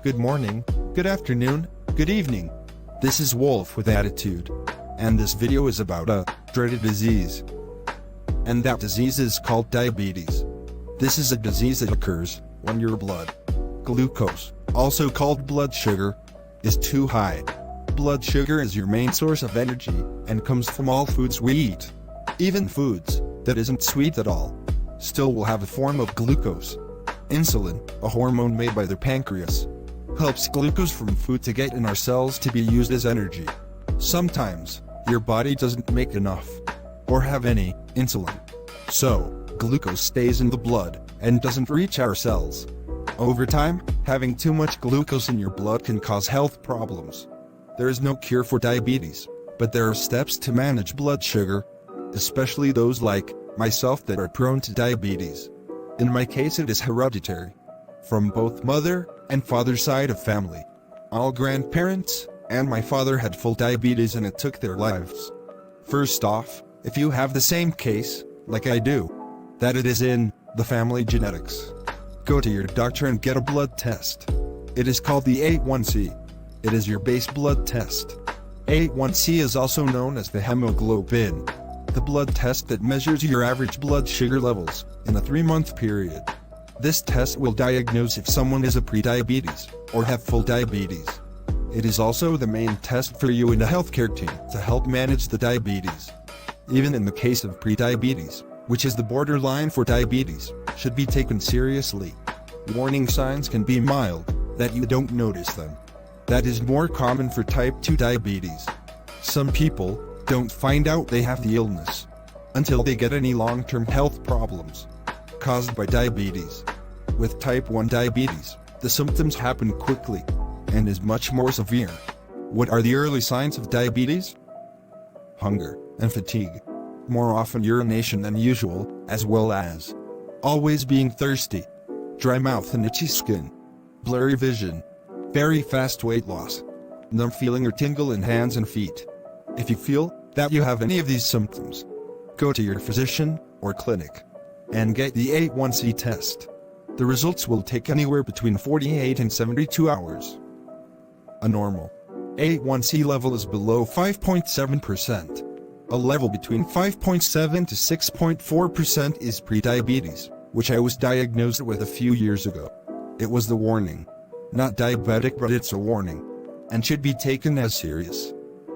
Good morning, good afternoon, good evening. This is Wolf with Attitude, and this video is about a dreaded disease. And that disease is called diabetes. This is a disease that occurs when your blood glucose, also called blood sugar, is too high. Blood sugar is your main source of energy and comes from all foods we eat. Even foods that isn't sweet at all still will have a form of glucose. Insulin, a hormone made by the pancreas, helps glucose from food to get in our cells to be used as energy. Sometimes, your body doesn't make enough, or have any, insulin. So, glucose stays in the blood, and doesn't reach our cells. Over time, having too much glucose in your blood can cause health problems. There is no cure for diabetes, but there are steps to manage blood sugar, especially those like myself that are prone to diabetes. In my case, it is hereditary, from both mother and father side of family. All grandparents and my father had full diabetes and it took their lives. First off, if you have the same case, like I do, that it is in the family genetics, go to your doctor and get a blood test. It is called the A1C. It is your base blood test. A1C is also known as the hemoglobin, the blood test that measures your average blood sugar levels in a 3-month period. This test will diagnose if someone is a pre-diabetes or have full diabetes. It is also the main test for you in the healthcare team to help manage the diabetes. Even in the case of pre-diabetes, which is the borderline for diabetes, should be taken seriously. Warning signs can be mild, that you don't notice them. That is more common for type 2 diabetes. Some people don't find out they have the illness until they get any long-term health problems caused by diabetes. With type 1 diabetes, the symptoms happen quickly and is much more severe. What are the early signs of diabetes? Hunger and fatigue. More often urination than usual, as well as always being thirsty. Dry mouth and itchy skin. Blurry vision. Very fast weight loss. Numb feeling or tingle in hands and feet. If you feel that you have any of these symptoms, go to your physician or clinic and get the A1C test. The results will take anywhere between 48 and 72 hours. A normal A1C level is below 5.7%. A level between 5.7 to 6.4% is pre-diabetes, which I was diagnosed with a few years ago. It was the warning. Not diabetic, but it's a warning, and should be taken as serious.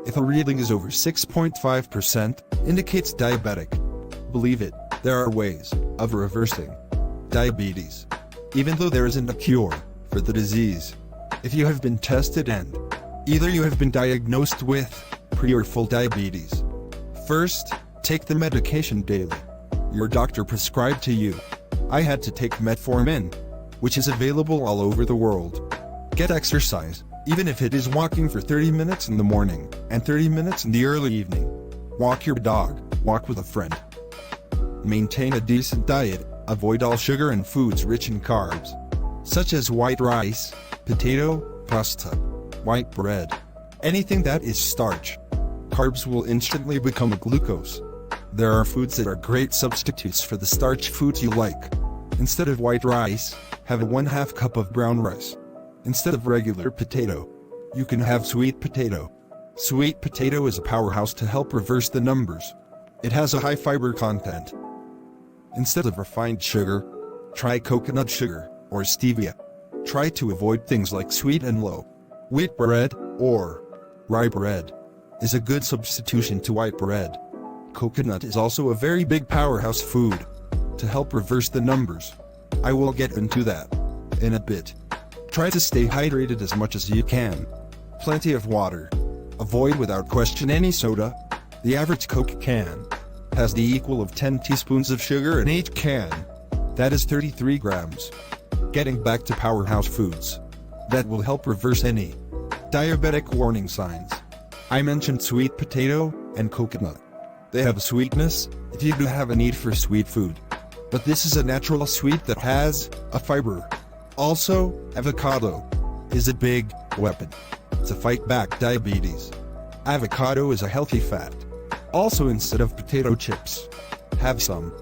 If a reading is over 6.5%, indicates diabetic. Believe it, there are ways of reversing diabetes, even though there isn't a cure for the disease. If you have been tested and either you have been diagnosed with pre or full diabetes, first, take the medication daily your doctor prescribed to you. I had to take metformin, which is available all over the world. Get exercise, even if it is walking for 30 minutes in the morning and 30 minutes in the early evening. Walk your dog, walk with a friend. Maintain a decent diet, avoid all sugar and foods rich in carbs, such as white rice, potato, pasta, white bread, anything that is starch. Carbs will instantly become a glucose. There are foods that are great substitutes for the starch foods you like. Instead of white rice, have a 1/2 cup of brown rice. Instead of regular potato, you can have sweet potato. Sweet potato is a powerhouse to help reverse the numbers. It has a high fiber content. Instead of refined sugar, try coconut sugar or stevia. Try to avoid things like sweet and low. Wheat bread, or rye bread, is a good substitution to white bread. Coconut is also a very big powerhouse food to help reverse the numbers. I will get into that in a bit. Try to stay hydrated as much as you can. Plenty of water. Avoid without question any soda. The average Coke can has the equal of 10 teaspoons of sugar in each can. That is 33 grams. Getting back to powerhouse foods that will help reverse any diabetic warning signs. I mentioned sweet potato and coconut. They have a sweetness if you do have a need for sweet food. But this is a natural sweet that has a fiber. Also, avocado is a big weapon to fight back diabetes. Avocado is a healthy fat. Also, instead of potato chips, have some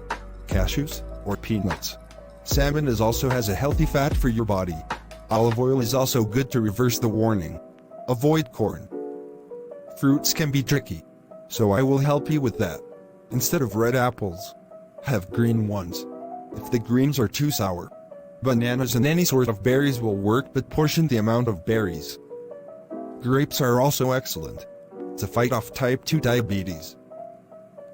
cashews or peanuts. Salmon also has a healthy fat for your body. Olive oil is also good to reverse the warning. Avoid corn. Fruits can be tricky, so I will help you with that. Instead of red apples, have green ones. If the greens are too sour, bananas and any sort of berries will work, but portion the amount of berries. Grapes are also excellent to fight off type 2 diabetes.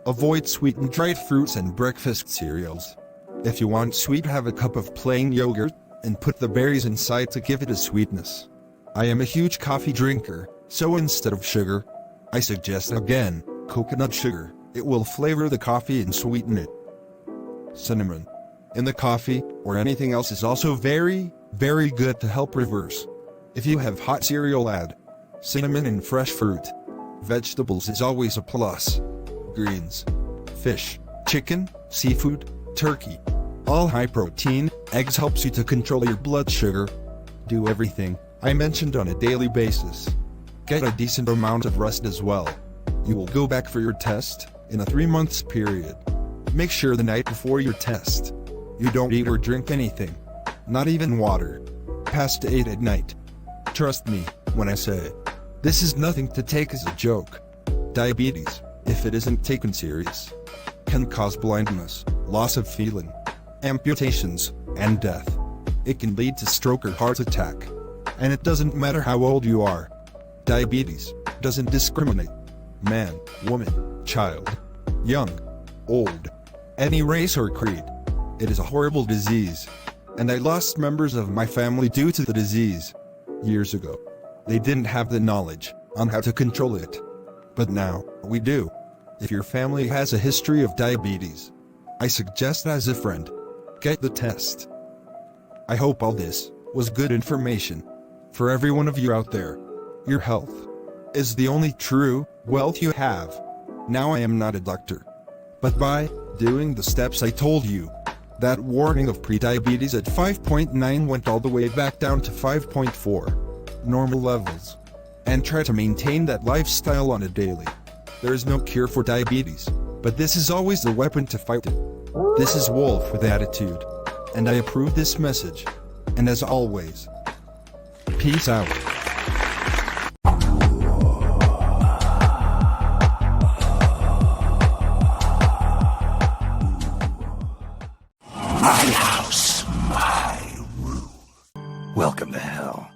Avoid sweetened dried fruits and breakfast cereals. If you want sweet, have a cup of plain yogurt and put the berries inside to give it a sweetness. I am a huge coffee drinker, so instead of sugar, I suggest again, coconut sugar. It will flavor the coffee and sweeten it. Cinnamon in the coffee or anything else is also very, very good to help reverse. If you have hot cereal, add cinnamon in fresh fruit. Vegetables is always a plus. Greens, fish, chicken, seafood, turkey, all high protein. Eggs helps you to control your blood sugar. Do everything I mentioned on a daily basis. Get a decent amount of rest as well. You will go back for your test in a 3 months period. Make sure the night before your test, you don't eat or drink anything, not even water, past 8 at night. Trust me when I say, this is nothing to take as a joke. Diabetes, if it isn't taken serious, can cause blindness, loss of feeling, amputations, and death. It can lead to stroke or heart attack. And it doesn't matter how old you are. Diabetes doesn't discriminate. Man, woman, child, young, old, any race or creed. It is a horrible disease. And I lost members of my family due to the disease. Years ago, they didn't have the knowledge on how to control it. But now, we do. If your family has a history of diabetes, I suggest as a friend, get the test. I hope all this was good information for every one of you out there. Your health is the only true wealth you have. Now I am not a doctor, but by doing the steps I told you, that warning of prediabetes at 5.9 went all the way back down to 5.4 normal levels. And try to maintain that lifestyle on a daily. There is no cure for diabetes, but this is always the weapon to fight it. This is Wolf with Attitude, and I approve this message. And as always, peace out. My house, my rule. Welcome to hell.